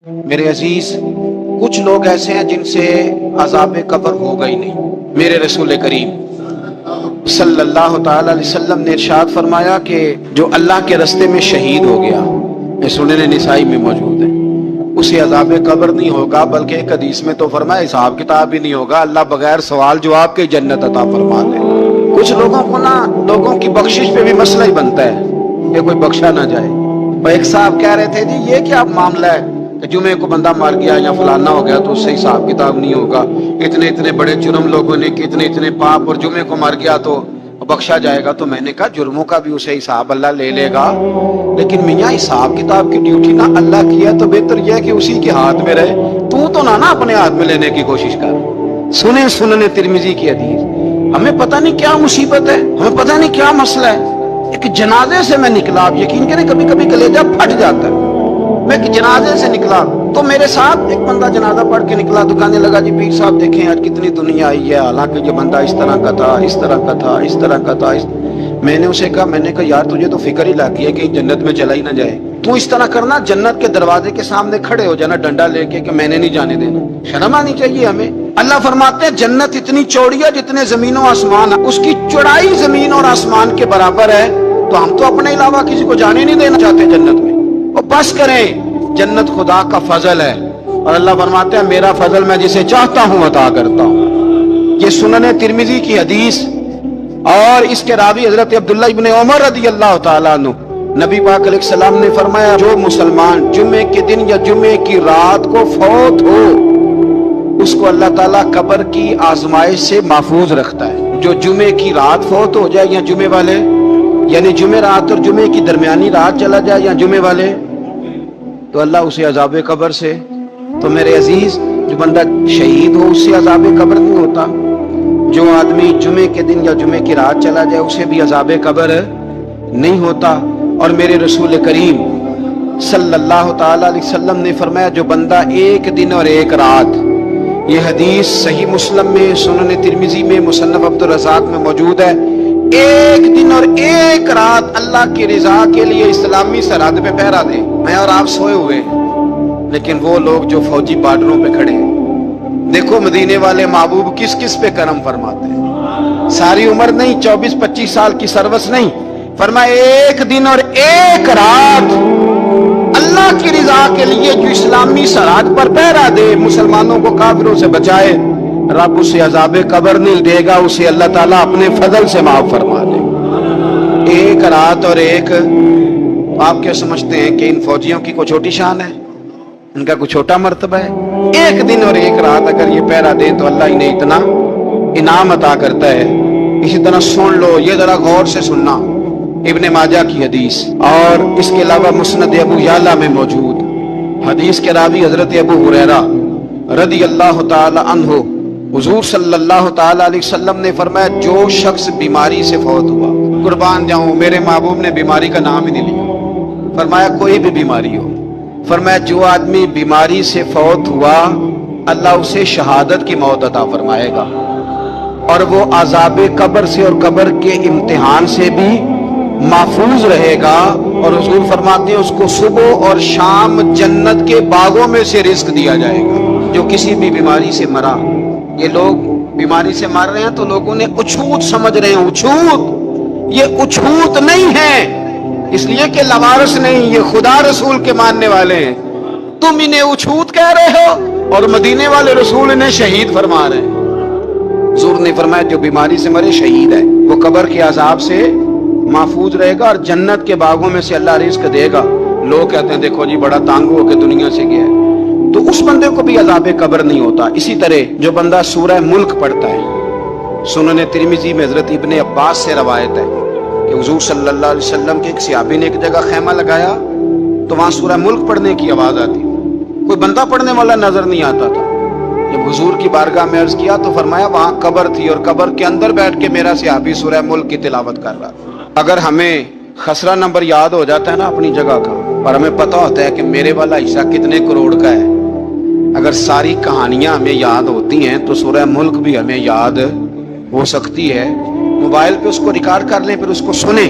میرے عزیز، کچھ لوگ ایسے ہیں جن سے عذاب قبر ہوگا ہی نہیں۔ میرے رسول کریم صلی اللہ تعالی علیہ وسلم نے ارشاد فرمایا کہ جو اللہ کے راستے میں شہید ہو گیا، یہ سنن نسائی میں موجود ہے، اسے عذاب قبر نہیں ہوگا، بلکہ ایک حدیث میں تو فرمایا حساب کتاب بھی نہیں ہوگا، اللہ بغیر سوال جواب کے جنت عطا فرما دے۔ کچھ لوگوں کو نا لوگوں کی بخشش پہ بھی مسئلہ ہی بنتا ہے کہ کوئی بخشا نہ جائے۔ اور ایک صاحب کہہ رہے تھے جی یہ کیا معاملہ ہے کہ جمعے کو بندہ مر گیا یا فلانا ہو گیا تو اس سے حساب کتاب نہیں ہوگا، اتنے بڑے جرم لوگوں نے کہ اتنے پاپ، اور جمعے کو مر گیا تو بخشا جائے گا۔ تو میں نے کہا جرموں کا بھی اسے حساب اللہ لے لے گا، لیکن میاں حساب کتاب کی ڈیوٹی نہ اللہ کی ہے تو بہتر یہ ہے کہ اسی کے ہاتھ میں رہے، تو نہ اپنے ہاتھ میں لینے کی کوشش کر۔ سنن ترمذی کی حدیث، ہمیں پتہ نہیں کیا مصیبت ہے، ہمیں پتہ نہیں کیا مسئلہ ہے۔ ایک جنازے سے میں نکلا، آپ یقین کریں کبھی کبھی کلیجہ پھٹ جاتا ہے۔ میں ایک جنازے سے نکلا تو میرے ساتھ ایک بندہ جنازہ پڑھ کے نکلا تو کہنے لگا جی پیر صاحب دیکھیں آج کتنی دنیا آئی ہے، حالانکہ یہ بندہ اس طرح کا تھا، اس طرح کا تھا، اس طرح کا تھا۔ میں نے اسے کہا یار تجھے تو فکر ہی لاتی ہے کہ جنت میں چلا ہی نہ جائے، تو اس طرح کرنا جنت کے دروازے کے سامنے کھڑے ہو جانا ڈنڈا لے کے کہ میں نے نہیں جانے دینا۔ شرم آنی چاہیے ہمیں۔ اللہ فرماتے ہیں جنت اتنی چوڑی ہے جتنے زمین و آسمان ہے، اس کی چوڑائی زمین اور آسمان کے برابر ہے، تو ہم تو اپنے علاوہ کسی کو جانے نہیں دینا چاہتے جنت میں۔ اور بس کریں، جنت خدا کا فضل ہے، اور اللہ فرماتے ہیں میرا فضل میں جسے چاہتا ہوں عطا کرتا ہوں۔ یہ سنن ترمذی کی حدیث، اور اس کے راوی حضرت عبداللہ ابن عمر رضی اللہ تعالیٰ عنہ، نبی پاک علیہ السلام نے فرمایا جو مسلمان جمعے کے دن یا جمعے کی رات کو فوت ہو اس کو اللہ تعالیٰ قبر کی آزمائش سے محفوظ رکھتا ہے۔ جو جمعے کی رات فوت ہو جائے یا جمعے والے، یعنی جمعے رات اور جمعے کی درمیانی رات چلا جائے یا جمعے والے، تو اللہ اسے عذاب قبر سے، تو میرے عزیز جو بندہ شہید ہو اس سے عذاب قبر نہیں ہوتا، جو آدمی جمعے کے دن یا جمعے کی رات چلا جائے اسے بھی عذاب قبر نہیں ہوتا۔ اور میرے رسول کریم صلی اللہ تعالی علیہ وسلم نے فرمایا جو بندہ ایک دن اور ایک رات، یہ حدیث صحیح مسلم میں، سنن ترمذی میں، مصنف عبدالرزاق میں موجود ہے، ایک دن اور ایک رات اللہ کی رضا کے لیے اسلامی سرحد پہ پہرا دے۔ میں اور آپ سوئے ہوئے، لیکن وہ لوگ جو فوجی بارڈروں پہ کھڑے ہیں، دیکھو مدینے والے محبوب کس کس پہ کرم فرماتے ہیں۔ ساری عمر نہیں، 24-25 سال کی سروس نہیں، فرمایا ایک دن اور ایک رات اللہ کی رضا کے لیے جو اسلامی سرحد پر پہرا دے، مسلمانوں کو کافروں سے بچائے، رب اسے عذاب قبر نہیں دے گا، اسے اللہ تعالیٰ اپنے فضل سے معاف فرما دے۔ ایک رات اور ایک، آپ کیا سمجھتے ہیں کہ ان فوجیوں کی کوئی چھوٹی شان ہے؟ ان کا کوئی چھوٹا مرتبہ ہے؟ ایک دن اور ایک رات اگر یہ پہرا دیں تو اللہ انہیں اتنا انعام عطا کرتا ہے۔ اسی طرح سن لو، یہ ذرا غور سے سننا، ابن ماجہ کی حدیث، اور اس کے علاوہ مسند ابو یعلا میں موجود حدیث کے راوی حضرت ابو ہریرہ رضی اللہ تعالی عنہ، حضور صلی اللہ تعالی علیہ وسلم نے فرمایا جو شخص بیماری سے فوت ہوا، قربان جاؤں میرے محبوب نے بیماری کا نام ہی نہیں لیا، فرمایا کوئی بھی بیماری ہو، فرمایا جو آدمی بیماری سے فوت ہوا اللہ اسے شہادت کی موت عطا فرمائے گا، اور وہ عذاب قبر سے اور قبر کے امتحان سے بھی محفوظ رہے گا، اور حضور فرماتے ہیں اس کو صبح اور شام جنت کے باغوں میں سے رزق دیا جائے گا۔ جو کسی بھی بیماری سے مرا، یہ لوگ بیماری سے مر رہے ہیں تو لوگوں نے اچھوت سمجھ رہے ہیں، اچھوت، یہ اچھوت نہیں ہے، اس لیے کہ لوارث نہیں، یہ خدا رسول کے ماننے والے ہیں، تم انہیں اچھوت کہہ رہے ہو اور مدینے والے رسول انہیں شہید فرما رہے ہیں۔ حضور نے فرمایا جو بیماری سے مرے شہید ہے، وہ قبر کے عذاب سے محفوظ رہے گا اور جنت کے باغوں میں سے اللہ رزق دے گا۔ لوگ کہتے ہیں دیکھو جی بڑا تانگ ہو کے دنیا سے گیا ہے، تو اس بندے کو بھی عذاب قبر نہیں ہوتا۔ اسی طرح جو بندہ سورہ ملک پڑھتا ہے، سنن ترمذی میں حضرت ابن عباس سے روایت ہے کہ حضور صلی اللہ علیہ وسلم کے ایک صحابی نے ایک جگہ خیمہ لگایا تو وہاں سورہ ملک پڑھنے کی آواز آتی، کوئی بندہ پڑھنے والا نظر نہیں آتا تھا۔ جب حضور کی بارگاہ میں عرض کیا تو فرمایا وہاں قبر تھی اور قبر کے اندر بیٹھ کے میرا صحابی سورہ ملک کی تلاوت کر رہا تھا۔ اگر ہمیں خسرہ نمبر یاد ہو جاتا ہے نا اپنی جگہ کا، اور ہمیں پتہ ہوتا ہے کہ میرے والا حصہ کتنے کروڑ کا ہے، اگر ساری کہانیاں ہمیں یاد ہوتی ہیں تو سورہ ملک بھی ہمیں یاد ہو سکتی ہے۔ موبائل پہ اس کو ریکارڈ کر لیں، پھر اس کو سنیں،